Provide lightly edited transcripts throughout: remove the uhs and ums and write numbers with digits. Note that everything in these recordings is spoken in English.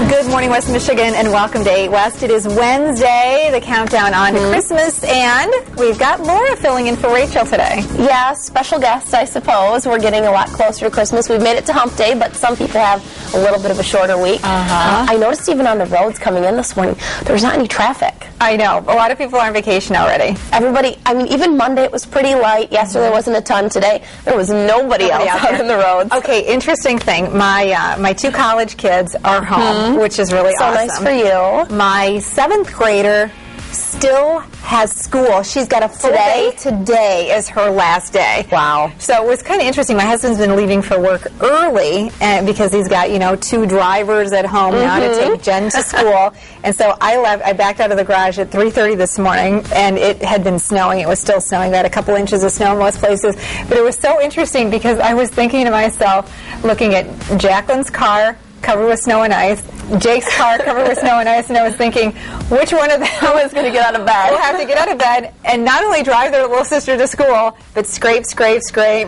Good morning, West Michigan, and welcome to 8West. It is Wednesday, the countdown on to Christmas, and we've got Laura filling in for Rachel today. Yeah, special guest, I suppose. We're getting a lot closer to Christmas. We've made it to Hump Day, but some people have a little bit of a shorter week. I noticed even on the roads coming in this morning, there was not any traffic. I know. A lot of people are on vacation already. Everybody, I mean, even Monday it was pretty light. Yesterday there wasn't a ton. Today there was nobody else out on the roads. Okay, interesting thing. My two college kids are home, which is really so awesome. Nice for you. My 7th grader still has school. She's got a full day. Today is her last day. Wow. So it was kind of interesting. My husband's been leaving for work early because he's got, 2 drivers at home now to take Jen to school. And so I backed out of the garage at 3:30 this morning, and it had been snowing. It was still snowing. We had a couple inches of snow in most places. But it was so interesting because I was thinking to myself, looking at Jacqueline's car covered with snow and ice, Jake's car covered with snow and ice, and I was thinking, which one of them is going to get out of bed? Will have to get out of bed and not only drive their little sister to school, but scrape,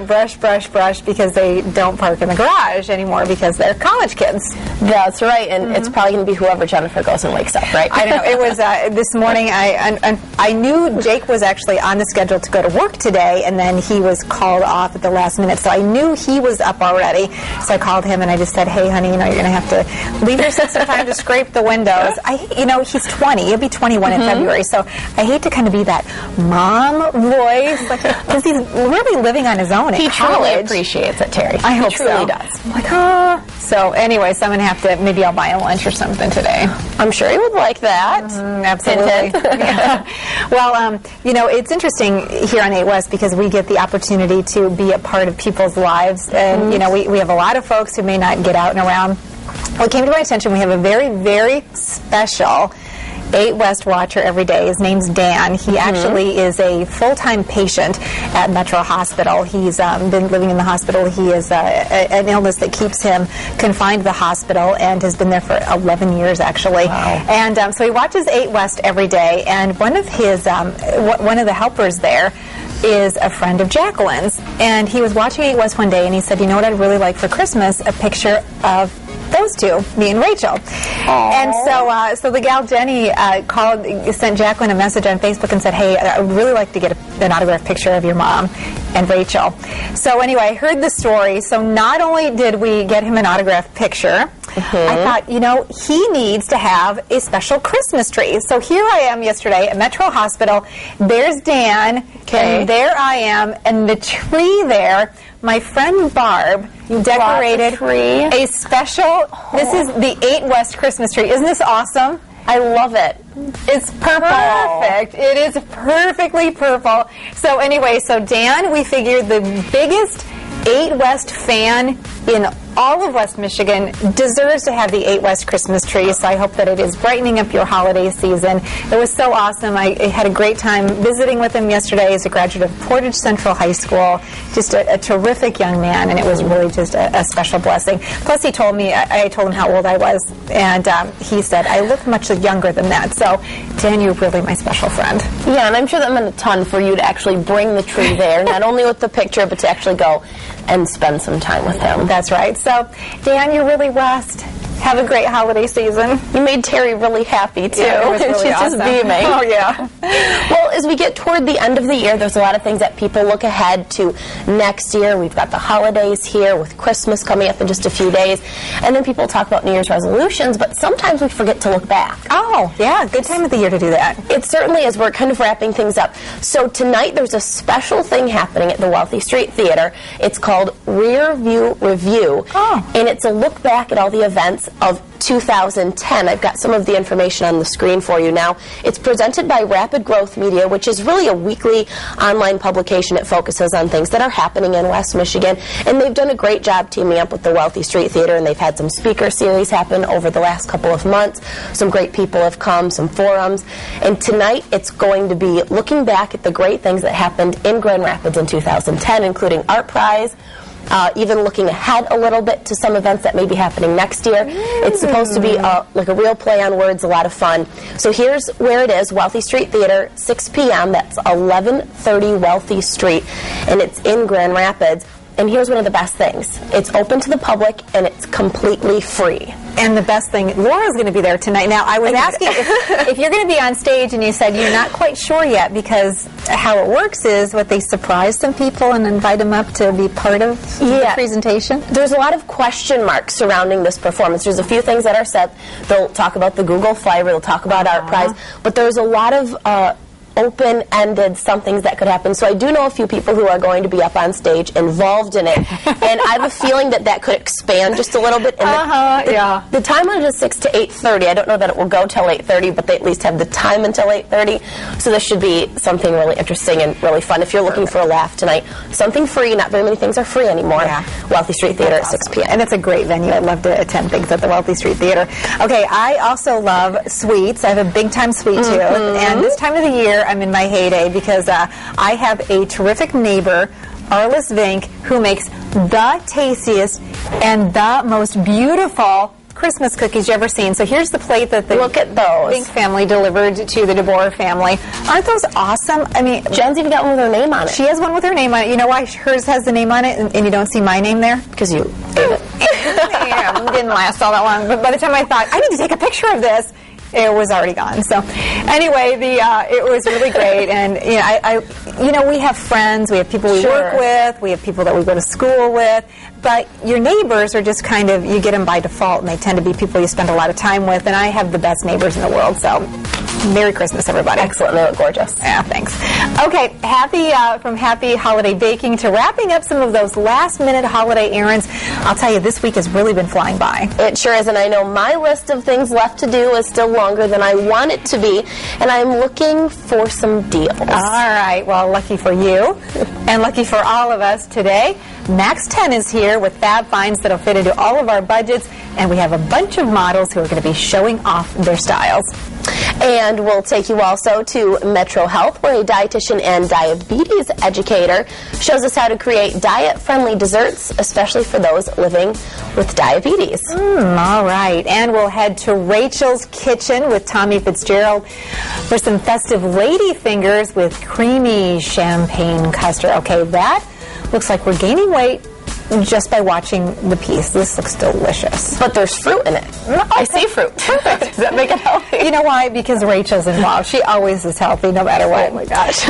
brush, because they don't park in the garage anymore because they're college kids. That's right, and it's probably going to be whoever Jennifer goes and wakes up, right? I know. It was this morning. I knew Jake was actually on the schedule to go to work today, and then he was called off at the last minute, so I knew he was up already. So I called him and I just said, hey, honey, you're going to have to leave yourself some time to scrape the windows. He's 20. He'll be 21 in February, so I hate to kind of be that mom voice because he's really living on his own at college. He truly appreciates it, Terry. I hope he truly so. does. I'm like, So anyway, so I'm going to have to, maybe I'll buy him lunch or something today. I'm sure he would like that. Absolutely. Yeah. Well, it's interesting here on 8West because we get the opportunity to be a part of people's lives. And, we have a lot of folks who may not get out and around. Well, it came to my attention, we have a very, very special 8West watcher every day. His name's Dan. He actually is a full-time patient at Metro Hospital. He's been living in the hospital. He is an illness that keeps him confined to the hospital and has been there for 11 years, actually. Wow. And so he watches 8West every day. And one of his, one of the helpers there is a friend of Jacqueline's. And he was watching 8West one day, and he said, you know what I'd really like for Christmas? A picture of those two, me and Rachel. Aww. And so the gal Jenny sent Jacqueline a message on Facebook and said, hey, I would really like to get an autographed picture of your mom and Rachel. So anyway, I heard the story. So not only did we get him an autographed picture, I thought, he needs to have a special Christmas tree. So here I am yesterday at Metro Hospital. There's Dan, and there I am, and the tree there, my friend Barb decorated a special, this is the 8West Christmas tree. Isn't this awesome? I love it. It's perfect. It is perfectly purple. So anyway, Dan, we figured the biggest 8West fan in all of West Michigan deserves to have the 8West Christmas tree, so I hope that it is brightening up your holiday season. It was so awesome. I had a great time visiting with him yesterday. He's a graduate of Portage Central High School, just a terrific young man, and it was really just a special blessing. Plus, he told me, I told him how old I was, and he said, I look much younger than that. So, Dan, you're really my special friend. Yeah, and I'm sure that meant a ton for you to actually bring the tree there, not only with the picture, but to actually go and spend some time with him. That's right. So, Dan, you're really West. Have a great holiday season. You made Terry really happy, too. Yeah, it was really She's awesome. just beaming. Oh, yeah. Well, as we get toward the end of the year, there's a lot of things that people look ahead to next year. We've got the holidays here with Christmas coming up in just a few days. And then people talk about New Year's resolutions, but sometimes we forget to look back. Oh, yeah. Good time of the year to do that. It certainly is. We're kind of wrapping things up. So tonight there's a special thing happening at the Wealthy Street Theater. It's called Rear View Review. Oh. And it's a look back at all the events of 2010. I've got some of the information on the screen for you now. It's presented by Rapid Growth Media, which is really a weekly online publication. It focuses on things that are happening in West Michigan, and they've done a great job teaming up with the Wealthy Street Theater, and they've had some speaker series happen over the last couple of months. Some great people have come, some forums, and tonight it's going to be looking back at the great things that happened in Grand Rapids in 2010, including Art Prize, even looking ahead a little bit to some events that may be happening next year. It's supposed to be like a real play on words, a lot of fun. So here's where it is, Wealthy Street Theater, 6 p.m. That's 1130 Wealthy Street, and it's in Grand Rapids. And here's one of the best things. It's open to the public, and it's completely free. And the best thing, Laura's going to be there tonight. Now, I was asking if you're going to be on stage, and you said you're not quite sure yet, because how it works is what they surprise some people and invite them up to be part of the presentation. There's a lot of question marks surrounding this performance. There's a few things that are said. They'll talk about the Google Fiber, they'll talk about Art Prize, but there's a lot of open-ended somethings that could happen. So I do know a few people who are going to be up on stage involved in it, and I have a feeling that that could expand just a little bit. And the time on it is 6 to 8:30. I don't know that it will go till 8:30, but they at least have the time until 8:30. So this should be something really interesting and really fun. If you're looking for a laugh tonight, something free. Not very many things are free anymore. Wealthy Street Theater at 6 p.m. And it's a great venue. I'd love to attend things at the Wealthy Street Theater. Okay, I also love sweets. I have a big-time sweet tooth, and this time of the year, I'm in my heyday because I have a terrific neighbor, Arliss Vink, who makes the tastiest and the most beautiful Christmas cookies you've ever seen. So here's the plate that the Vink family delivered to the DeBoer family. Aren't those awesome? I mean, Jen's even got one with her name on it. She has one with her name on it. You know why hers has the name on it and you don't see my name there? Because you ate it. Yeah, it didn't last all that long. But by the time I thought, I need to take a picture of this, it was already gone. So, anyway, it was really great, and we have friends, we have people we work with, we have people that we go to school with, but your neighbors are just kind of, you get them by default, and they tend to be people you spend a lot of time with, and I have the best neighbors in the world. So, Merry Christmas, everybody. Excellent. They look gorgeous. Yeah, thanks. Okay, from happy holiday baking to wrapping up some of those last-minute holiday errands. I'll tell you, this week has really been flying by. It sure is, and I know my list of things left to do is still longer than I want it to be, and I'm looking for some deals. All right. Well, lucky for you, and lucky for all of us today, Max 10 is here with fab finds that'll fit into all of our budgets, and we have a bunch of models who are going to be showing off their styles. And we'll take you also to Metro Health, where a dietitian and diabetes educator shows us how to create diet-friendly desserts, especially for those living with diabetes. All right. And we'll head to Rachel's Kitchen with Tommy Fitzgerald for some festive lady fingers with creamy champagne custard. Okay, that looks like we're gaining weight just by watching the piece. This looks delicious. But there's fruit in it. I see fruit. Perfect. Does that make it healthy? You know why? Because Rachel's involved. She always is healthy no matter what. Oh my gosh.